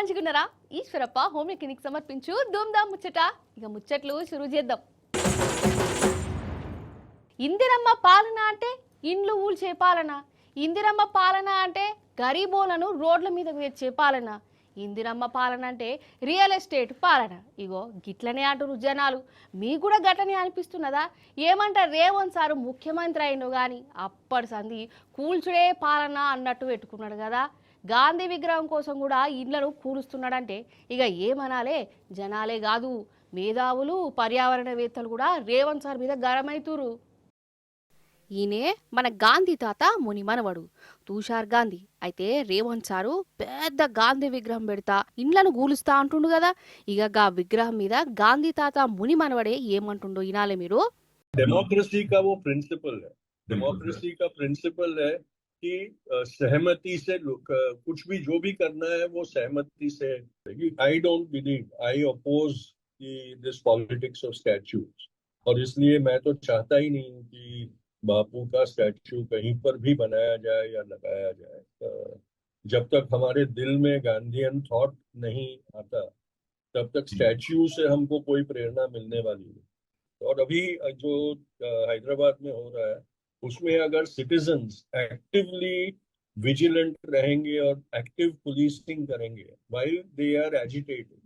మంచిగున్నారా? Eeshwarappa home clinic సమర్పించు ధూమ్ధామ్ ముచ్చట. ఇక ముచ్చట్లు షురూ చేద్దాం. ఇందిరమ్మ పాలన అంటే ఇండ్లు ఊల్చే పాలన. ఇందిరమ్మ పాలన అంటే గరీబోలను రోడ్ల మీదకు తెచ్చే పాలన. ఇందిరమ్మ పాలన అంటే రియల్ ఎస్టేట్ పాలన. ఇగో గిట్లనే అంటారు జనాలు. మీకు కూడా గట్లనే అనిపిస్తున్నదా? ఏమంటారు, రేవంత్ సారు ముఖ్యమంత్రి అయినో కానీ అప్పటి సంది కూల్చుడే పాలన అన్నట్టు పెట్టుకున్నాడు కదా. గాంధీ విగ్రహం కోసం కూడా ఇండ్లను కూలుస్తున్నాడంటే ఇక ఏమనాలే, జనాలే కాదు మేధావులు పర్యావరణవేత్తలు కూడా రేవంత్ సార్ మీద గరమైతురు. ఈయనే మన గాంధీ తాత ముని మనవడు తుషార్ గాంధీ. అయితే రేవంత్ సారు పెద్ద గాంధీ విగ్రహం పెడతా ఇండ్లను కూలుస్తా అంటుండు కదా. ఇక గా విగ్రహం మీద గాంధీ తాత ముని మనవడే ఏమంటుండో వినాలే మీరు. डेमोक्रेसी का वो प्रिंसिपल है, डेमोक्रेसी का प्रिंसिपल है कि सहमति से कुछ भी जो भी करना है वो सहमति से. I don't believe, I oppose this politics of statues. और इसलिए मैं तो चाहता ही नहीं कि बापू का स्टैच्यू कहीं पर भी बनाया जाए या लगाया जाए. जब तक हमारे दिल में गांधीयन थॉट नहीं आता तब तक स्टैच्यू से हमको कोई प्रेरणा मिलने वाली नहीं. और अभी जो हैदराबाद में हो रहा है उसमें अगर सिटीजन्स एक्टिवली विजिलेंट रहेंगे और एक्टिव पुलिसिंग करेंगे while they are agitating,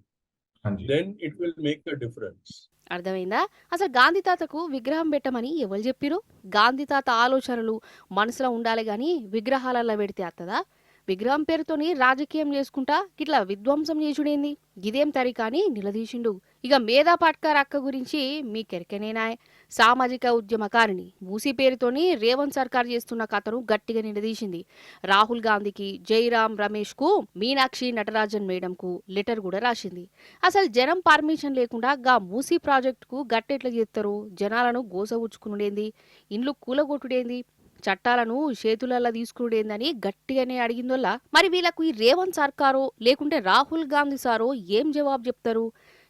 then it will make a difference. అర్థమైందా? అసలు గాంధీ తాతకు విగ్రహం పెట్టమని ఎవరు చెప్పిరు? గాంధీ తాత ఆలోచనలు మనసులో ఉండాలి గాని విగ్రహాలలో పెడితే అత్తదా? విగ్రహం పేరుతోని రాజకీయం చేసుకుంటా ఇట్లా విధ్వంసం చేసుడేంది? గిదేం తరికాని నిలదీసిండు. ఇక మేధా పాట్కర్ అక్క గురించి మీకెరకనేనా? సామాజిక ఉద్యమకారిణి మూసీ పేరుతోని రేవంత్ సర్కార్ చేస్తున్న కథను గట్టిగా నిలదీసింది. రాహుల్ గాంధీకి, జైరాం రమేష్ కు, మీనాక్షి నటరాజన్ మేడం కు లెటర్ కూడా రాసింది. అసలు జనం పర్మిషన్ లేకుండా గా మూసీ ప్రాజెక్ట్ కు గట్టెట్లా చేస్తారు? జనాలను గోసవుచ్చుకునుడేంది? ఇండ్లు కూలగొట్టుడేంది? చట్టాలను చేతులల్లా తీసుకునేందని గట్టిగానే అడిగిందోళ్ళ. మరి వీళ్ళకు ఈ రేవంత్ సర్కారో లేకుంటే రాహుల్ గాంధీ సారో ఏం జవాబు చెప్తారు?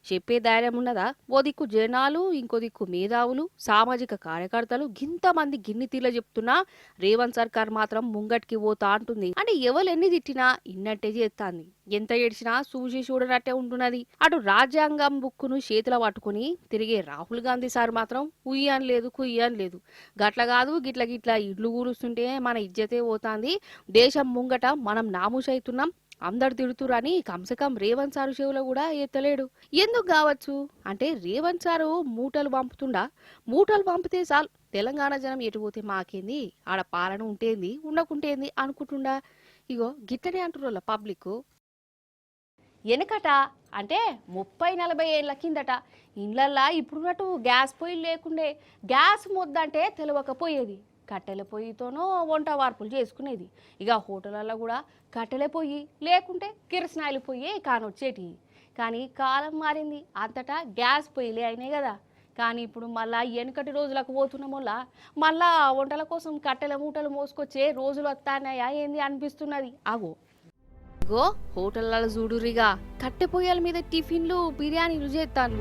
చెప్పే ధైర్యం ఉన్నదా? ఓ దిక్కు జనాలు, ఇంకో దిక్కు మేధావులు, సామాజిక కార్యకర్తలు గింతమంది గిన్ని తీర్ల చెప్తున్నా రేవంత్ సర్కార్ మాత్రం ముంగట్కి పోతా అంటుంది. అంటే ఎవరు ఎన్ని తిట్టినా ఇన్నట్టే చేస్తాంది. ఎంత ఏడ్చినా చూసి చూడనట్టే ఉంటున్నది. అటు రాజ్యాంగం బుక్కును చేతిలో పట్టుకుని తిరిగే రాహుల్ గాంధీ సార్ మాత్రం ఉయ్యాన్ లేదు కుయ్యాన్ లేదు. గట్ల కాదు గిట్ల గిట్ల ఇడ్లు కూరుస్తుంటే మన ఇజ్జతే పోతాంది, దేశం ముంగట మనం నామూషైతున్నాం, అందరు తిడుతురని కమ్సకం రేవంత్ సారు చెవులో కూడా ఎత్తలేడు. ఎందుకు కావచ్చు అంటే రేవంత్ సారు మూటలు పంపుతుండా? మూటలు పంపితే చాలు తెలంగాణ జనం ఎటుపోతే మాకేంది, ఆడ పాలన ఉంటేంది ఉండకుంటేంది అనుకుంటుండా. ఇగో గిట్టనే అంటున్న పబ్లిక్. వెనకట అంటే 30-40 ఏళ్ల కిందట ఇండ్లల్లా ఇప్పుడున్నట్టు గ్యాస్ పొయ్యిలు లేకుండే. గ్యాస్ మొద్దంటే తెలవకపోయేది. కట్టెల పొయ్యితోనో వంట వార్పులు చేసుకునేది. ఇక హోటళ్ళల్లో కూడా కట్టెల పొయ్యి లేకుంటే కిరసనాయిల పొయ్యి కానొచ్చేటి. కానీ కాలం మారింది, అంతటా గ్యాస్ పొయ్యిలే అయినాయి కదా. కానీ ఇప్పుడు మళ్ళా వెనకటి రోజులకు పోతున్నాం వల్ల మళ్ళా వంటల కోసం కట్టెల మూటలు మోసుకొచ్చే రోజులు వస్తానయా ఏంది అనిపిస్తున్నది. అగో ఇగో హోటళ్ళలో చూడురిగా కట్టె పొయ్యల మీద టిఫిన్లు, బిర్యానీలు చేస్తాను.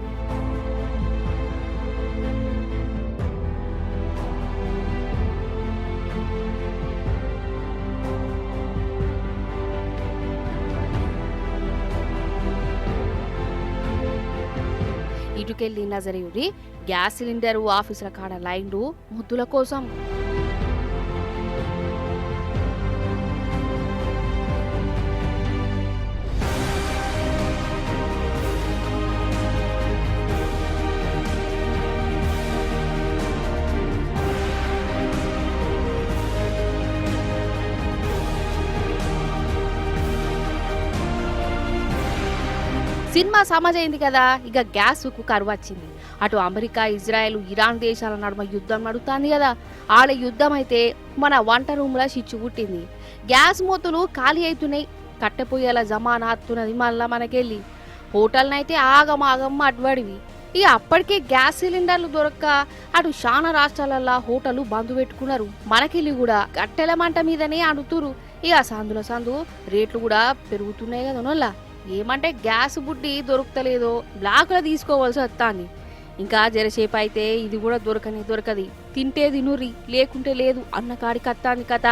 ఇటుకెళ్ళి నజరేయుడి గ్యాస్ సిలిండరు ఆఫీసుల కాడ లైన్లు ముద్దుల కోసం. సినిమా సమాజైంది కదా, ఇక గ్యాస్కు కరువు వచ్చింది. అటు అమెరికా, ఇజ్రాయెల్, ఇరాన్ దేశాల నడుమ యుద్ధం నడుస్తుంది కదా. ఆడ యుద్ధం అయితే మన వంట రూమ్లో చిచ్చు పుట్టింది. గ్యాస్ మూతలు ఖాళీ అవుతున్నాయి. కట్టెపోయేలా జమానా అత్తున్నది మళ్ళా మనకెళ్ళి. హోటల్నైతే ఆగమాగం అడ్వడివి. ఇక అప్పటికే గ్యాస్ సిలిండర్లు దొరక్క అటు చాలా రాష్ట్రాలల్లో హోటళ్లు బంద్ పెట్టుకున్నారు. మనకెళ్ళి కూడా కట్టెల మంట మీదనే అడుతురు. ఇక సందుల సందు రేట్లు కూడా పెరుగుతున్నాయి కదా నోళ్ళ. ఏమంటే గ్యాస్ బుడ్డి దొరుకుతలేదో బ్లాక్లో తీసుకోవాల్సి వస్తాంది. ఇంకా జరసేపు అయితే ఇది కూడా దొరకది. తింటే తినుర్రి లేకుంటే లేదు అన్న కాడికి వస్తాంది కథ.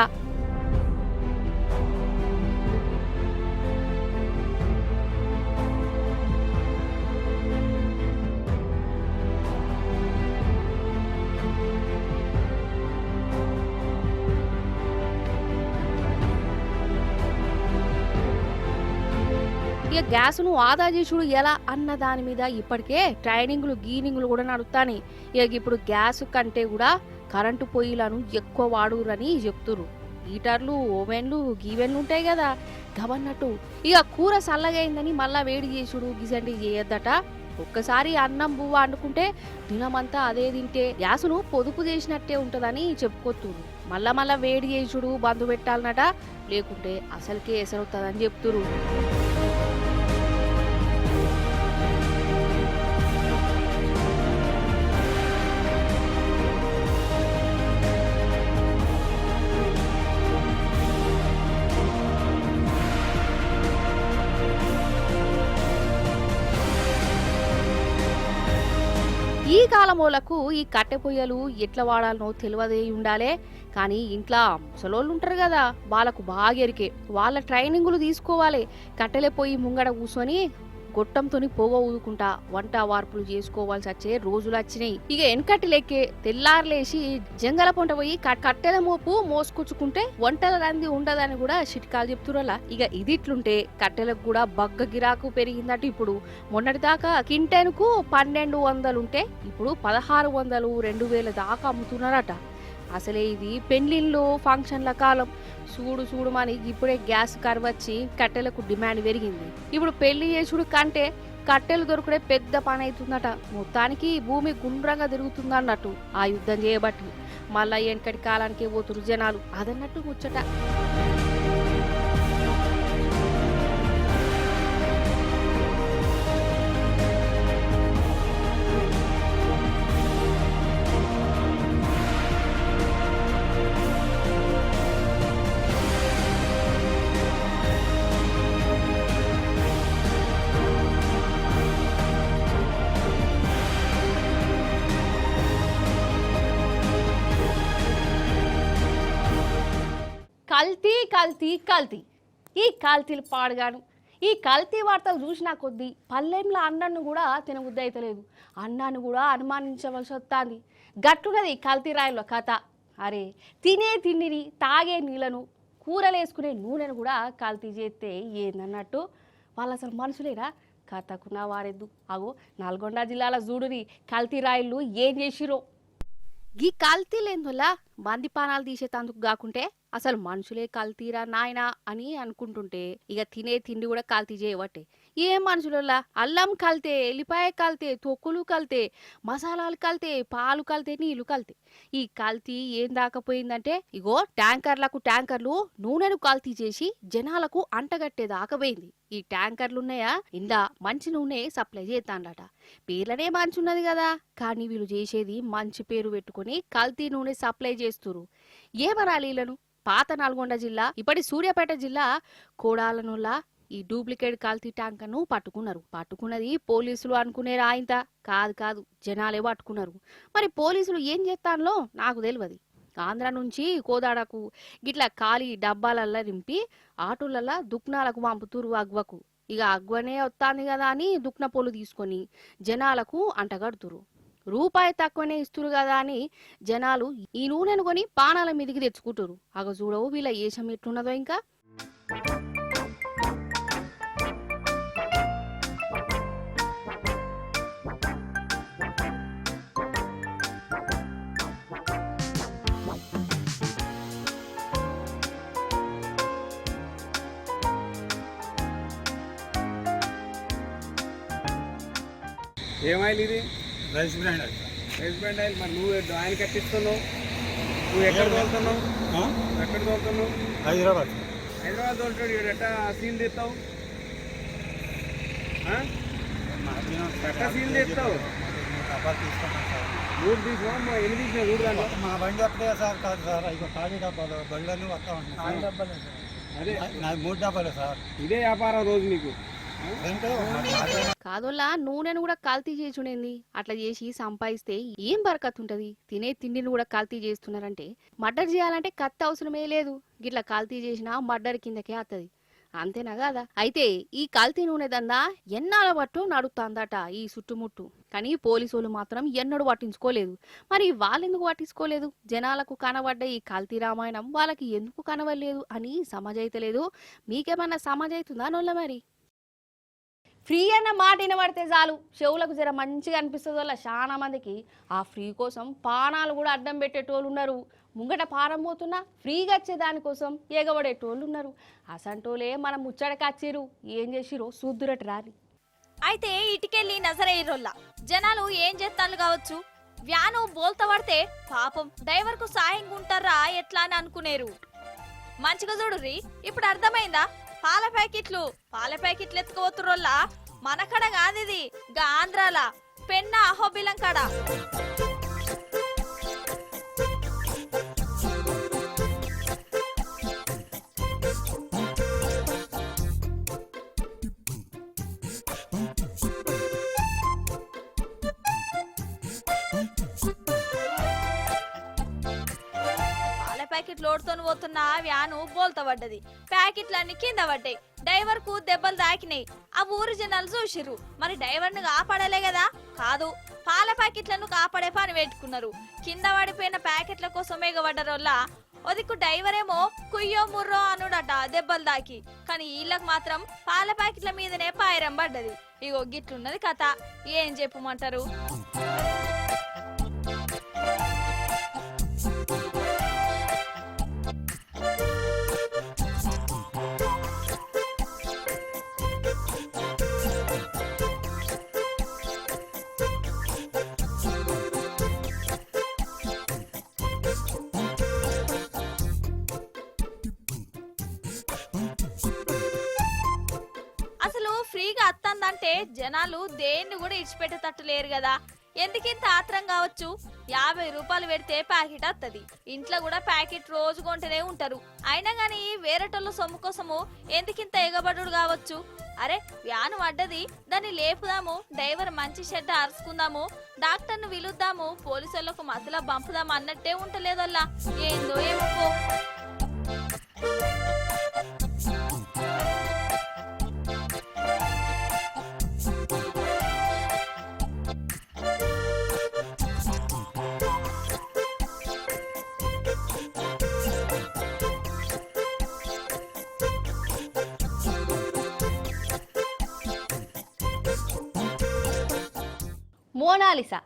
ఇక గ్యాస్ను ఆదా చేసుడు ఎలా అన్న దాని మీద ఇప్పటికే ట్రైనింగ్లు గీనింగ్లు కూడా నడుస్తాయి. ఇక ఇప్పుడు గ్యాస్ కంటే కూడా కరెంటు పొయ్యిలను ఎక్కువ వాడురని చెప్తురు. హీటర్లు ఓవెన్లు గీవెన్లు ఉంటాయి కదా గవన్నట్టు. ఇక కూర చల్లగైందని మళ్ళా వేడి చేసుడు గిజండి చేయొద్దట. ఒక్కసారి అన్నం బువ్వ వండుకుంటే దినమంతా అదే తింటే గ్యాసును పొదుపు చేసినట్టే ఉంటదని చెప్పుకోతురు. మళ్ళా వేడి చేసుడు బంధు పెట్టాలన్నట, లేకుంటే అసలుకే ఎసరవుతుందని చెప్తురు. ఈ కాలమోలకు ఈ కట్టె పొయ్యలు ఎట్లా వాడాలనో తెలియదే ఉండాలే. కానీ ఇంట్లో ముసలోళ్ళు ఉంటారు కదా, వాళ్ళకు బాగా ఎరికే. వాళ్ళ ట్రైనింగులు తీసుకోవాలి. కట్టెల పొయ్యి ముంగడ కూర్చొని గొట్టంతో పొగ ఊదుకుంటా వంట వార్పులు చేసుకోవాల్సి వచ్చే రోజులు వచ్చినాయి. ఇక వెనకటి లెక్కే తెల్లారులేసి జంగల పొంట పోయి కట్టెల మోపు మోసుకొచ్చుకుంటే వంటల రంది ఉండదని కూడా చిట్కాలు చెప్తురలా. ఇక ఇదిట్లుంటే కట్టెలకు కూడా బగ్గ గిరాకు పెరిగిందట. ఇప్పుడు మొన్నటి దాకా కింటెనుకు 1200 ఉంటే ఇప్పుడు 1600, 2000 దాకా అమ్ముతున్నారట. అసలే ఇది పెళ్లిళ్ళు ఫంక్షన్ల కాలం. చూడు మని ఇప్పుడే గ్యాస్ కరువచ్చి కట్టెలకు డిమాండ్ పెరిగింది. ఇప్పుడు పెళ్లి చేసుడు కంటే కట్టెలు దొరుకుడే పెద్ద పని అవుతుందట. మొత్తానికి భూమి గుండ్రంగా తిరుగుతుందన్నట్టు ఆ యుద్ధం చేయబట్టి. మళ్ళా వెనకటి కాలానికే పోతురు జనాలు అదన్నట్టు ముచ్చట. కల్తీ కల్తీ కల్తీ, ఈ కల్తీలు పాడుగాను. ఈ కల్తీ వార్తలు చూసినా కొద్దీ పల్లెంలో అన్నాన్ని కూడా తినబుద్ధి అయితలేదు. అన్నాన్ని కూడా అనుమానించవలసి వస్తుంది. గట్టున్నది కల్తీ రాయిలో కథ. అరే తినే తిండిని తాగే నీళ్లను కూరలేసుకునే నూనెను కూడా కల్తీ చేస్తే ఏందన్నట్టు. వాళ్ళు అసలు మనుషులేనా? కథకున్న వారెద్దు. అగో నల్గొండ జిల్లాల జూడుని కల్తీ రాయిలు ఏం చేసిరో. గీ కల్తీలేందులా బందిపానాలు తీసేతందుకు కాకుంటే అసలు మనుషులే కల్తీరా నాయనా అని అనుకుంటుంటే ఇక తినే తిండి కూడా కల్తీ చేయబట్టే. ఏం మనుషులలా అల్లం కల్తే, ఎల్లిపాయ కల్తే, తొక్కులు కల్తే, మసాలాలు కల్తే, పాలు కల్తే, నీళ్లు కల్తే. ఈ కల్తీ ఏం దాకపోయిందంటే ఇగో ట్యాంకర్లు నూనెను కల్తీ చేసి జనాలకు అంటగట్టేదాకపోయింది. ఈ ట్యాంకర్లున్నాయా ఇందా మంచి నూనె సప్లై చేస్తాండట. పేర్లనే మంచి ఉన్నది కదా, కానీ వీళ్ళు చేసేది మంచి పేరు పెట్టుకుని కల్తీ నూనె సప్లై చేస్తురు. ఏమరాలీలను పాత నల్గొండ జిల్లా ఇప్పటి సూర్యాపేట జిల్లా కోడాలనుల్లా ఈ డూప్లికేట్ కల్తీ ట్యాంకర్ను పట్టుకున్నది పోలీసులు అనుకునే రాయింత కాదు జనాలే పట్టుకున్నారు. మరి పోలీసులు ఏం చేస్తానో నాకు తెలియదు. ఆంధ్ర నుంచి కోదాడకు గిట్లా ఖాళీ డబ్బాలల్లా నింపి ఆటోలల్లా దుక్నాలకు పంపుతురు అగ్వకు. ఇక అగ్వనే వస్తాంది కదా అని దుక్న పొలు తీసుకొని జనాలకు అంటగడుతురు. రూపాయి తక్కువనే ఇస్తురు కదా అని జనాలు ఈ నూనెను కొని పానాల మీదికి తెచ్చుకుంటారు. అగ చూడవు వీళ్ళ ఏషం ఎట్లున్నదో ఇంకా. ఏమైంది ఇది? Rice brand oil. Rice brand oil. మరి నువ్వు ఆయన కట్టిస్తున్నావు, నువ్వు ఎక్కడ తోలుతున్నావు? ఎక్కడ తోలుతున్నావు? హైదరాబాద్ తోలుతాడు. ఇక్కడ ఎట్టా సీల్ తీస్తావు? ఎట్టా సీల్ తీస్తావు? మూడు తీసినా ఎన్ని తీసినా మూడు దాంట్లో మా బండి అప్పుడే సార్ కాదు సార్, ఇక ఖాళీ డబ్బాలు బండ్లన్నీ వస్తా ఉంటాయి. అదే నాకు 3 డబ్బాలే సార్. ఇదే వ్యాపారం రోజు నీకు. కాదోళ్ళ నూనెను కూడా కల్తీ చేసుడేంది? అట్లా చేసి సంపాదిస్తే ఏం బరకత్ ఉంటది? తినే తిండిని కూడా కల్తీ చేస్తున్నారంటే మర్డర్ చేయాలంటే కత్తి అవసరమే లేదు. గిట్లా కల్తీ చేసినా మర్డర్ కిందకే వస్తుంది. అంతేనా కదా? అయితే ఈ కల్తీ నూనె దందా ఎన్నాళ్ళ పట్టు నడుస్తుందట ఈ చుట్టుముట్టు. కానీ పోలీసులు మాత్రం ఎన్నడూ పట్టించుకోలేదు. మరి వాళ్ళెందుకు పట్టించుకోలేదు? జనాలకు కనబడ్డ ఈ కల్తీ రామాయణం వాళ్ళకి ఎందుకు కనవలేదు అని సమజైతలేదు. మీకేమన్నా సమజైతుందా నొల్ల మరి? ఫ్రీ అన్న మాట వినబడితే చాలు చెవులకు జర మంచిగా అనిపిస్తుంది వల్ల చాలా మందికి ఆ ఫ్రీ కోసం పానాలు కూడా అడ్డం పెట్టేటోళ్ళు ఉన్నారు. ముంగట పానం పోతున్నా ఫ్రీగా వచ్చే దానికోసం ఎగబడేటోళ్ళు ఉన్నారు. అసంటోలే మనం ముచ్చటకచ్చిరు ఏం చేసిరో చూద్దురట రాని. అయితే ఇటుకెళ్ళి నజరేయ్యరోళ్ళ జనాలు ఏం చేస్తాను కావచ్చు. వ్యాను బోల్త పడితే పాపం డ్రైవర్ కు సాయంగా ఉంటారా ఎట్లా అని అనుకునేరు. మంచిగా చూడుర్రి, ఇప్పుడు అర్థమైందా? పాల ప్యాకెట్లు ఎత్తుకోతురోళ్ళ మన కడ కాదిది, గా ఆంధ్రాల పెన్న అహోబిలం కడ. ప్యాకెట్ లోడ్తో పోతున్న వ్యాను బోల్తా పడ్డది. ప్యాకెట్లన్నీ కింద పడ్డాయి. డ్రైవర్ కు దెబ్బలు తాకినాయి. ఆ ఊరు జనాలు చూసిర్రు. మరి డ్రైవర్ ను కాపాడలే కదా? కాదు, పాల ప్యాకెట్లను కాపాడే పని పెట్టుకున్నారు. కింద పడిపోయిన ప్యాకెట్ల కోసం ఎగబడ్డరోళ్ళ ఒదికు డ్రైవర్ ఏమో కుయ్యో ముర్రో అనుడట దెబ్బలు తాకి. కానీ వీళ్ళకి మాత్రం పాల ప్యాకెట్ల మీదనే పాయరం పడ్డది. ఇగో గిట్లున్నది కథ. ఏం చెప్పమంటారు? అసలు ఫ్రీగా అత్తందంటే జనాలు దేన్ని కూడా ఇడిచిపెట్టేటట్టు లేరు కదా. ఎందుకింత ఆత్రం కావచ్చు? 50 రూపాయలు పెడితే ప్యాకెట్ వస్తుంది. ఇంట్లో కూడా ప్యాకెట్ రోజు కొంటూనే ఉంటారు. అయినా గానీ వేరేటోళ్ళ సొమ్ము కోసము ఎందుకింత ఎగబడుడు కావచ్చు? అరే వ్యాను పడ్డది, దాన్ని లేపుదాము, డ్రైవర్ మంచి షెడ్ అరుచుకుందాము, డాక్టర్ను పిలుద్దాము, పోలీసులకు మసలా పంపుదాము అన్నట్టే ఉంటలేదల్లా. ఏందో ఏమో. మోనాలిసా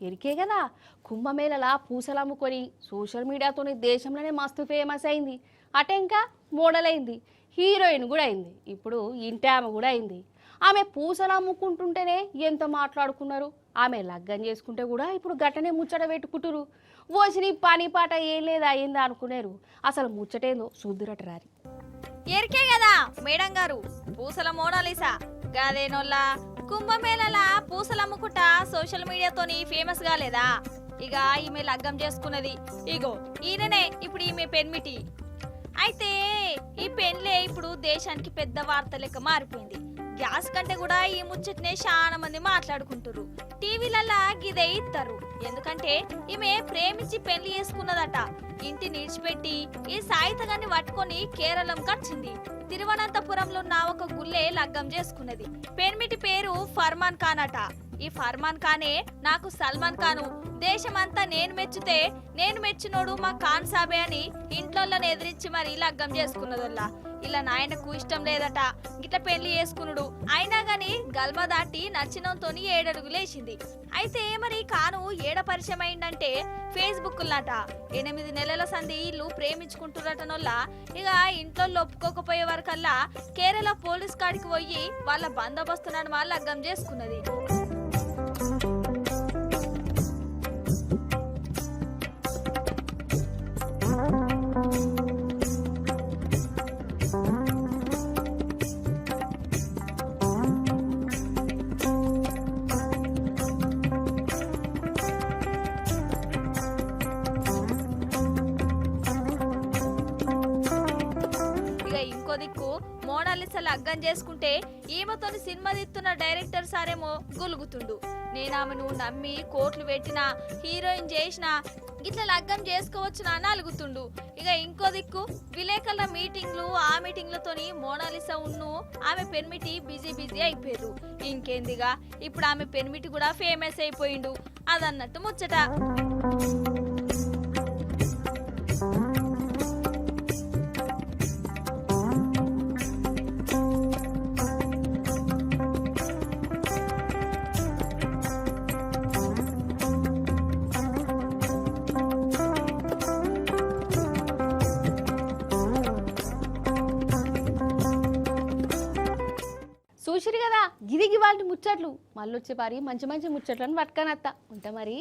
ఎరికే కదా, కుంభమేళలా పూసలు అమ్ముకొని సోషల్ మీడియాతోని దేశంలోనే మస్తు ఫేమస్ అయింది. అటే ఇంకా మోడల్ అయింది, హీరోయిన్ కూడా అయింది, ఇప్పుడు ఇంటి ఆమె కూడా అయింది. ఆమె పూసలు అమ్ముకుంటుంటేనే ఎంత మాట్లాడుకున్నారు. ఆమె లగ్గం చేసుకుంటే కూడా ఇప్పుడు గట్టనే ముచ్చట పెట్టుకుంటురు. ఓసిని పని పాట ఏం లేదా అయిందా అనుకునేరు. అసలు ముచ్చటేందో చూద్దురట రారి. ఎరికే కదా మేడం గారు, పూసల మోనాలిసా గాదేనోళ్ళ కుంభమేళలా పూసలు అమ్ముకుంటా సోషల్ మీడియాతోని ఫేమస్ కాలేదా? ఇక ఈమె లగ్గం చేసుకున్నది. ఇగో ఈయననే ఇప్పుడు ఈమె పెన్మిటి. అయితే ఈ పెన్లే ఇప్పుడు దేశానికి పెద్ద వార్త లెక్క మారిపోయింది. గ్యాస్ కంటే కూడా ఈ ముచ్చటనే చాలా మంది మాట్లాడుకుంటారు. టీవీలల్లా గిదే ఇస్తారు. ఎందుకంటే ఈమె ప్రేమించి పెళ్లి చేసుకున్నదట. ఇంటి నిడిచిపెట్టి ఈ సాయితగాన్ని పట్టుకొని కేరళం కచ్చింది. తిరువనంతపురంలో ఉన్న ఒక గుల్లే లగ్గం చేసుకున్నది. పెన్మిటి పేరు ఫర్మాన్ ఖాన్ అట. ఈ ఫర్మాన్ ఖానే నాకు సల్మాన్ ఖాను, దేశమంతా నేను మెచ్చితే నేను మెచ్చినోడు మా ఖాన్ సాబే అని ఇంట్లోనే ఎదిరించి మరి లగ్గం చేసుకున్నదల్లా. ఇలా నాయనకు ఇష్టం లేదట గిట్ల పెళ్లి చేసుకున్నాడు. అయినా గాని గల్మ దాటి నచ్చినంతోని 7 అడుగులేసింది. అయితే మరి ఖాను ఏడ పరిచయం అయిందంటే ఫేస్బుక్ లాట. 8 నెలల సంధి ఇల్లు ప్రేమించుకుంటున్నటనొల్ల ఇక ఇంట్లో ఒప్పుకోకపోయే వరకల్లా కేరళ పోలీస్ కాడికి పోయి వాళ్ళ బందోబస్తు నడుమ లగ్గం చేసుకున్నది. మోనాలిసా లగ్గం చేసుకుంటే ఈమెతోని సినిమా తీస్తున్న డైరెక్టర్ సారేమో గులుగుతుండు. నేను ఆమెను నమ్మి కోట్లు పెట్టినా హీరోయిన్ చేసినా ఇట్లా లగ్గం చేసుకోవచ్చునా అని అలుగుతుండు. ఇక ఇంకో దిక్కు విలేకరుల మీటింగ్లు ఆ మీటింగ్లతోని మోనాలిసా ఉన్ను ఆమె పెన్మిటి బిజీ అయిపోయారు. ఇంకేందిగా ఇప్పుడు ఆమె పెన్మిటి కూడా ఫేమస్ అయిపోయిండు. అదన్నట్టు ముచ్చట. చూసిరు కదా గిదిగి వాళ్ళ ముచ్చట్లు మళ్ళీ వచ్చే పారి మంచి మంచి ముచ్చట్లను పట్టుకొని వస్తా ఉంటా మరి